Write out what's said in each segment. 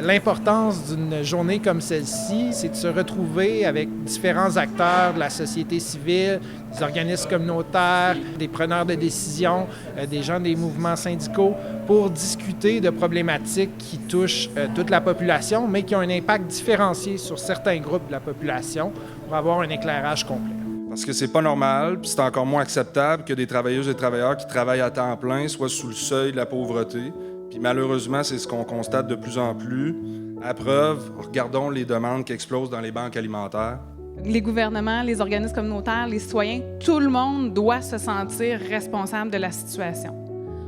L'importance d'une journée comme celle-ci, c'est de se retrouver avec différents acteurs de la société civile, des organismes communautaires, des preneurs de décision, des gens des mouvements syndicaux, pour discuter de problématiques qui touchent toute la population, mais qui ont un impact différencié sur certains groupes de la population pour avoir un éclairage complet. Parce que c'est pas normal, puis c'est encore moins acceptable que des travailleuses et travailleurs qui travaillent à temps plein soient sous le seuil de la pauvreté. Puis malheureusement, c'est ce qu'on constate de plus en plus. À preuve, regardons les demandes qui explosent dans les banques alimentaires. Les gouvernements, les organismes communautaires, les citoyens, tout le monde doit se sentir responsable de la situation.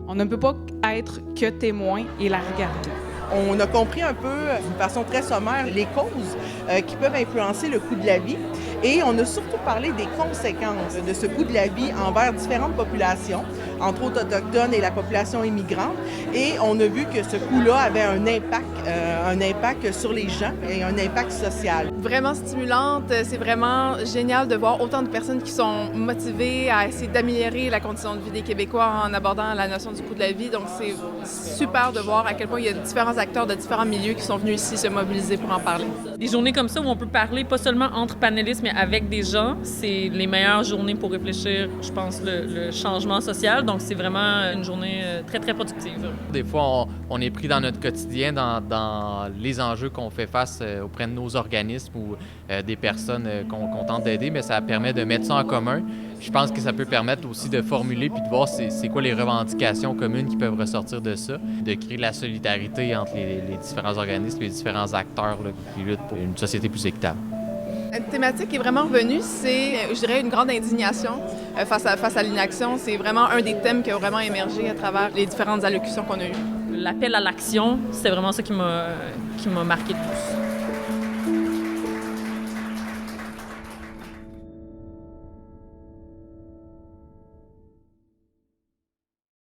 On ne peut pas être que témoin et la regarder. On a compris un peu, d'une façon très sommaire, les causes qui peuvent influencer le coût de la vie. Et on a surtout parlé des conséquences de ce coût de la vie envers différentes populations, entre autres autochtones et la population immigrante. Et on a vu que ce coût-là avait un impact sur les gens et un impact social. Vraiment stimulante, c'est vraiment génial de voir autant de personnes qui sont motivées à essayer d'améliorer la condition de vie des Québécois en abordant la notion du coût de la vie. Donc c'est super de voir à quel point il y a différents acteurs de différents milieux qui sont venus ici se mobiliser pour en parler. Des journées comme ça où on peut parler pas seulement entre panélistes, mais avec des gens, c'est les meilleures journées pour réfléchir, je pense, le changement social. Donc, c'est vraiment une journée très, très productive. Des fois, on est pris dans notre quotidien, dans les enjeux qu'on fait face auprès de nos organismes ou des personnes qu'on tente d'aider, mais ça permet de mettre ça en commun. Je pense que ça peut permettre aussi de formuler puis de voir c'est quoi les revendications communes qui peuvent ressortir de ça, de créer la solidarité entre les différents organismes, les différents acteurs là, qui luttent pour une société plus équitable. Une thématique qui est vraiment revenue, c'est, je dirais, une grande indignation face à l'inaction. C'est vraiment un des thèmes qui a vraiment émergé à travers les différentes allocutions qu'on a eues. L'appel à l'action, c'est vraiment ça qui m'a marqué le plus.